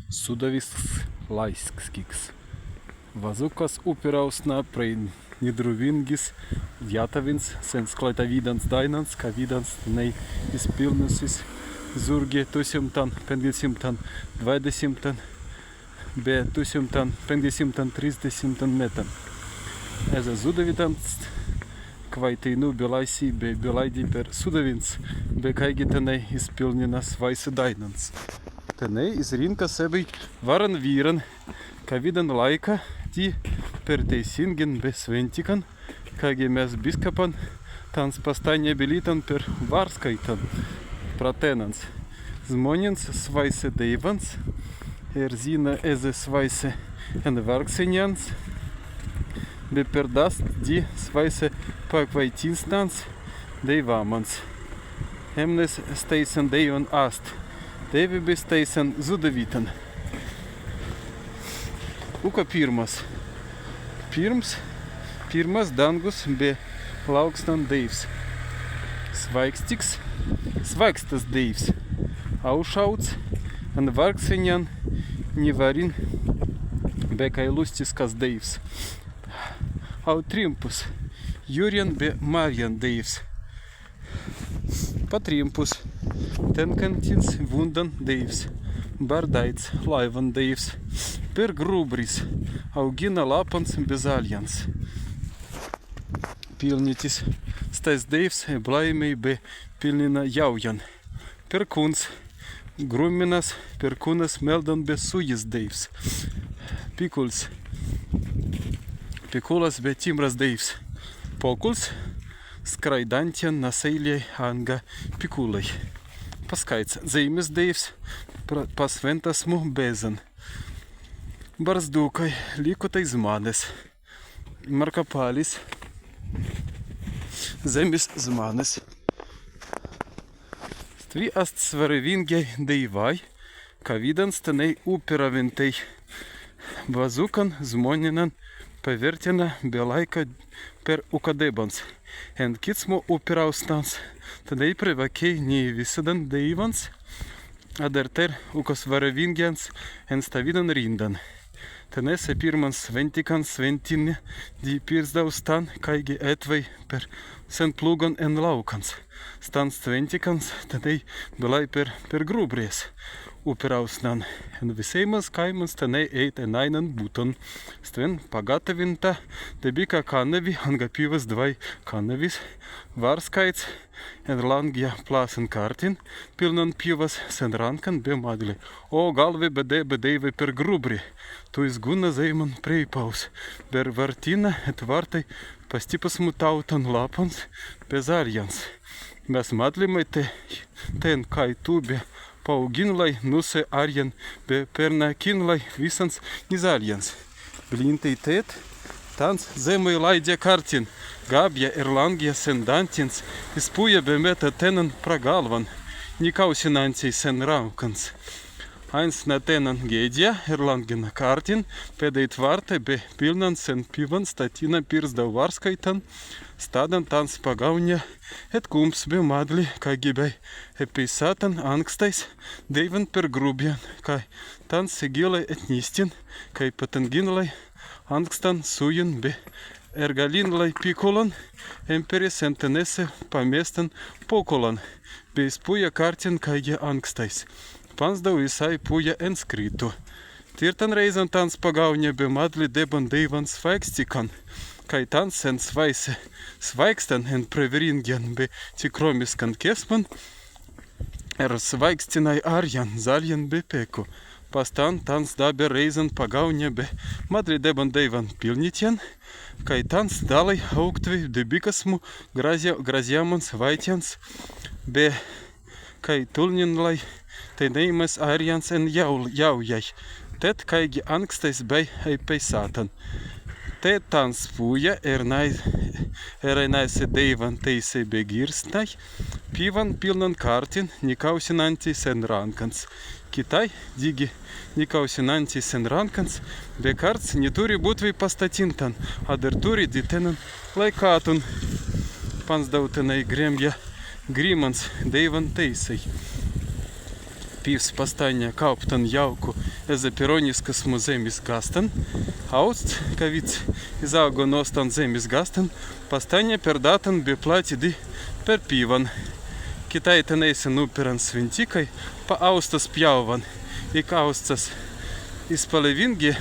Sūdawisks lāiskiks. Wazukkas upperausna, prei nidruwīngins, jātawins, sklaitawīdans, dāinans, kawīdans, Tenēi, izpilninusis, zūrgi 150, 20, be 150-30 metam. Ezze Zudewitans, kwāi teinū bilāi, be bilāi per Sūdawins, be kāigi Tenēi, izpilnina swāise dāinans. Tenēi, izrīnka sebbei, wāran wīran, kawīdan laika, die per teisingin be sventikan, kāigi mēs biskapan, tans pastaņē bilītan per vārskaitan, teinūs. Zmonins swāise Deywots, zina Ezze swāise en vargseņans, be per das die swāise kwāi Deywoty Hemnes steisen Deywoty ast. Tevi steisen Zudewiten. Uka pirms. Pirmas dangus be laukstan Deyvs. Svaigstas Deyvs. Aušauts en vargseņan nivarin be kailustiskas Deyvs. Au trimpus. Jurien be Marjan Deyvs. Patrimpus. Tenkantins vundan Deyvs, bardaits laivan Deyvs, per grubris, augina lapans bezaļjans. Pilnitis, stais Deyvs, blaimei be pilnina jaujan. Per kuns, gruminas, per kunas meldan be sujis Deyvs. Pikulas be timras Deyvs. Pokuls, skraidantien naseiliai anga pikulai. Paskaits Zeimes Deyvs, pasventasmu bezan. Barzdukai, likutai zmanes. Markapalis, Zemes zmanes. Stvi ast svarīvingai Deyvai, kawīdans Tenēi uperausnai. Wazukkan zmoninan pavertina bilāi per ukadebans. En kitsmo upperausnans, Tenēi prevakei nie visadan Deywots, aderter ukas svarīvingins en stavidan rindan. Tenēi pirmans sventini, di pirmsdaustan, kāigi etvei per sen plugan en laukans. Stan sventikans, Tenēi bilāi per grubries. Upperausnan, en viseimas kaimans Tenēi eit en ainan būton. Stven pagatavinta, debika kanevi, anga pivas dvai kanevis, vārskaits, en langja plāsen kārtin, pilnan pivas sen rankan be madli. O galvi bedeive per grubri, tu izguna zeiman preipaus, ber vartina et vartai pastipasmu tautan lapans bezaļjans. Mes madlimai ten kai tūbe, pauginlai nuse arjan be pernakinlai visans nizaļjans. Blintai tēt, tans zemai laidė kārtin, gabja langja sen dantins, izpuja be meta tenan pragalvan, nikausinančiai sen raukans. Ains na tenan gēdja langina kārtin, pēdējt vārtai be pilnan sen pivan statina pirsdau vārskaitan, stadan tans pagauņa, et kums be madli, kāigi bei episatan angstais, Deyvan per grubjan, kai tans sigilai et nistin, kai patanginlai angstan sujen be ergalinlai pikulan, emperis entenese pamestan pokulan, be izpuja kārtin kāigi angstais. Pansdau visai puja en skritu. Tirtan reizan tans pagauņa be madli deban Deyvan svaigstikan, kai tans sen swāise svaigstan en previringian be tikromiskan kesman, svaigstinai arjan zaļjan be peku. Pastan tans dabe reizan pagauņa be madli deban Deyvan pilnitjan, kai tans dalai augtvi debikasmu grazjamans vaitjans, be kai tulninlai Tenēimas arjans en jaujai, tet kāigi angstais bei epeisatan. Te tans puja erainaise Deyvan teisei be girsnai, pivan pilnan kārtin nikausinanti sen rankans. Kitai digi nikausinanti sen rankans, be kārts neturi būtvi pastatintan, ader turi ditenan laikātun. Pansdau Tenēi gremja grimans Deyvan teisei. Pīvs pastaņā kauptan jauku Ezze Pironiskas zemes gastan. Austs, kawīds izaugo nostan zemes gastan, pastaņā per datan bija plāti per pīvan. Kitai Tenēi nupiran svintikai pa austas pjauvan. Ik austas izpilnina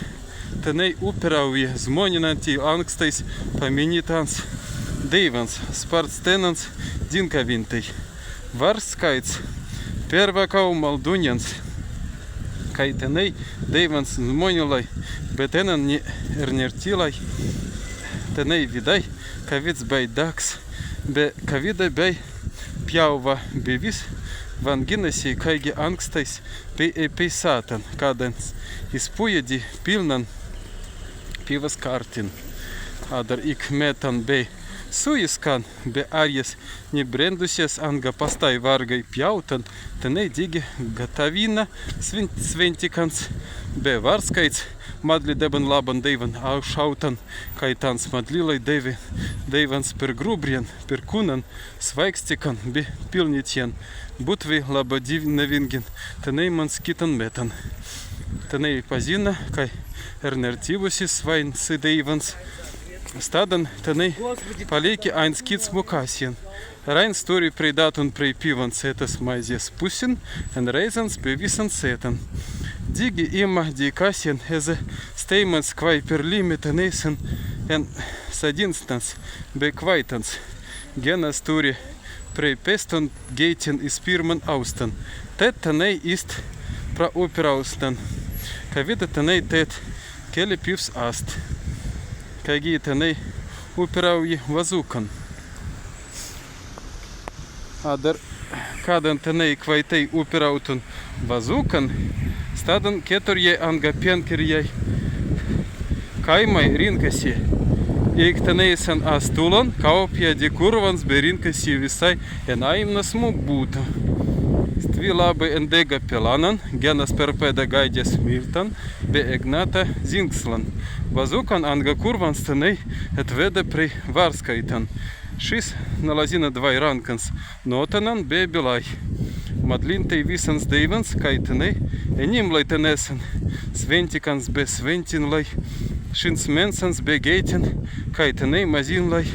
Tenēi uperausna zmoninantī ankstais paminītans Deywotyns, sparts teinūs dinkavintai. Vars skaits pervakau malduņans, kai Tenēi Deywotyns zmonilai, bet tenan nertīlai. Tenēi vidai kawīds bei daks, be kawīda bei pjauva be vis vanginasi kāigi ankstais bei epeisātan, kādens izpujedi pilnan pīvas kārtin. Adar ik metan bei sūiskan be arjas nebrendusies anga pastai vargai pjautan, Tenēi digi gatavina sventikans be varskaits madli deben laban Deywan aušautan, kai tans madlilai Deywotyns per grubrien, per kunan, svaikstikan be pilnitien, butvi laba divnavingin, Tenēi mans kitan metan. Tenēi pazina, kai nertīvusis swāise Deywotyns, stadan Tenēi palieki eins kits mukasien. Rain stori prei datun prei pīvan setas maizes pusin, en reizans be visan setan. Digi ima dīkasien Ezze steimans kwāi per limi Tenēi en sadinstans be kwāidans. Genas turi prei peston geitin izpirman austan. Tet Tenēi ist pra upperausnan. Kawīda Tenēi tet keli pīvs ast. Kāigi Tenēi upperauji Wazukkan. Adar kādan Tenēi kwāi upperautun Wazukkan, stadan keturjai anga pienkerjai kaimai rinkasi. Ik Tenēi astulan, kaupjadi kurvans be rinkasi visai en aimnasmu būta. Stvi labai endega pelanan, genas perpeda gaidės miltan, be egnata zingslan. Wazukkan anga kurvans Tenēi atveda prei varskaitan. Šis nalazina dvairankans notanan be bilāi. Madlintai visans Deywotyns, kai Tenēi enimlai Tenēi sventikans be sventinlai, šins mensans be geitin, kai Tenēi mazinlai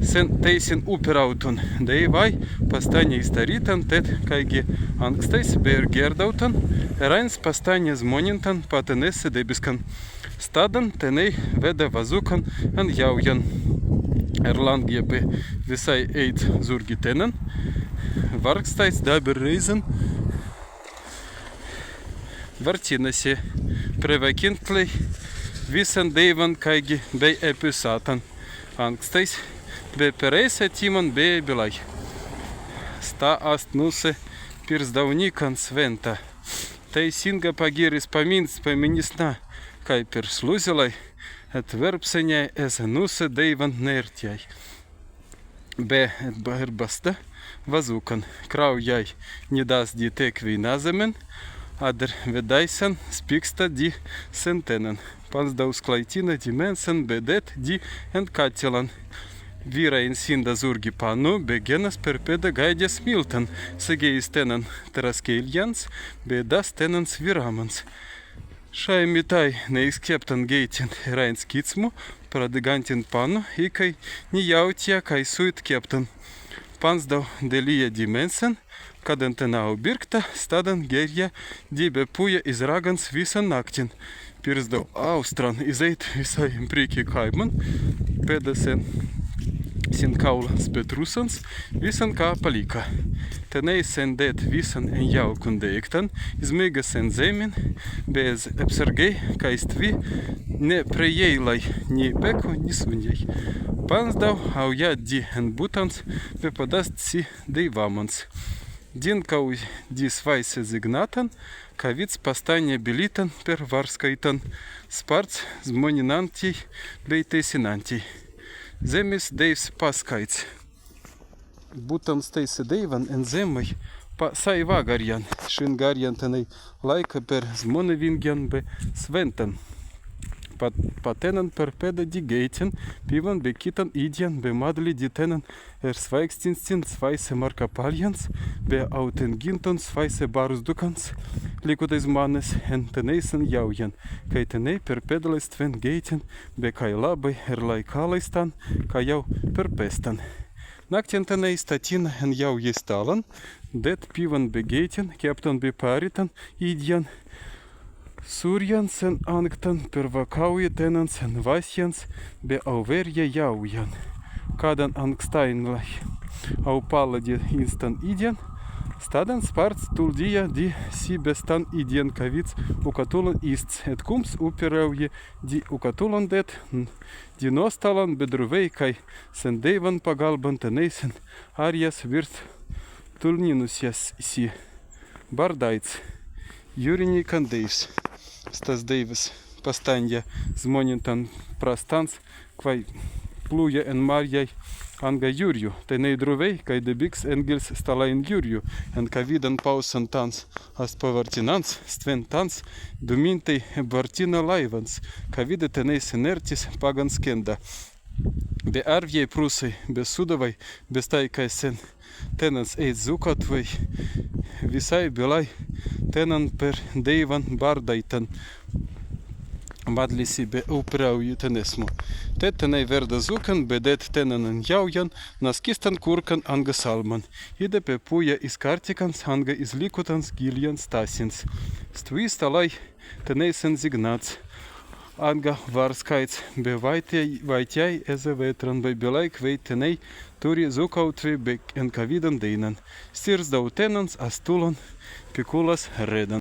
sen teisin upperautun. Deyvai pastaņā izdarītan, tet kāigi ankstais be gerdautan, erains pastaņā zmonintan pa Tenēi debiskan. Stadan Tenēi veda Wazukkan an jaujan. Erlangie be visai eit zūrgi tenan, vargstais dabar reizan vartinasi prevakintlai visan Deywan kāigi bei episātan. Ankstais be pereis atiman be bilāi. Sta ast nuse pirzdaunykan sventa. Teisinga pagiris paminisna, kai per sluzilai atverpseniai Ezze nuse Deywan nertiai. Be basta Wazukkan kraujai nidas di tekvi nazemen, adar vedaisan spiksta di sentenan. Pansdau sklaitina di mensen bedet di en katilan. Wīran sinda zūrgi panu, be genas perpeda gaidės miltan, sageis tenan teraskeļjans, be das tenans viramans. Šai mitai neizkeptan geitin rains kitsmu, pradigantin panu, ikai nijautie, kai suit keptan. Pansdau delīja di mensen, kadan tenau birkta, stadan gerja di bepuja izragans visan naktin. Pirzdau austran izeit visai imprīki kaiman, pedasen sin kaulans betrusans, visan kā palika. Tenēi sen det visan en jaukun deiktan, izmiga sen zemin, bez apsargei, kā istvi, ne prejēlai, ni beku, ni suņai. Pansdau auja di en butans, be padast si Deyvamans. Dinkau di swāise zignatan, kawīds pastaņā bilitan per varskaitan, sparts zmoninantī bei teisinantī. Zemes Deivs paskaits. Būtams teisi Deywan en zemai pa sai vagarjan. Šin garjan Tenēi laika per zmonavingjan be sventan. patenan per pēda digeitin, pivan be kitan idian, be madli ditenan svaikstinsin swāise markapaljans, be autenginton swāise barusdukans, likutais manes en tenēisen jaujan, kai tenēi per pēdalais tven geitin, be kai labai laikalaistan, kai jau per pestan. Naktien tenēi statina en jau jestalan, det pivan be geitin, keptan be paritan idian, Surjans en anktan per kawīdans en vasjans be auverje jaujan. Kādan ankstainlai au paladi instan idian, stadan sparts tuldija di si bestan idian kawīds ukatulan ists, et kums uperauje di ukatulan det, di nostalan bedruvei kai sen Deyvan pagalban tenēisen arjas virs tulninusies si bardaits. Jūriniai kandējus. Tas Deyvis pastaņģa zmoņintan prastans, kwāi plūja en marjai anga jūrju. Te nidruwīngins, kai delīks engels stalain jūrju, en kawīdan pausan tans ast pavartinans, stventans, dumintei bartina laivans, kawīda tenēis inertis pagan skenda. Be arvjai prūsai, be Sūdawai, be staikai sen tenans Ezze, visai bilāi tenan per Deyvan bardaitan madlisi be upperausna tenesmu. Te tenēi verda zukan, be det tenanan jaujan, naskistan kurkan anga salman. Ide pe puja iskartikans anga izlikutans giljan stasins. Stvuista lai tenēisen zignats. Anga vārskaits be vaitjai Ezze vētran, be bilāi kwāi tenēi turi Zūkautvi be en kawīdan dāinan. Stirs Dāinans astulan pikulas redan.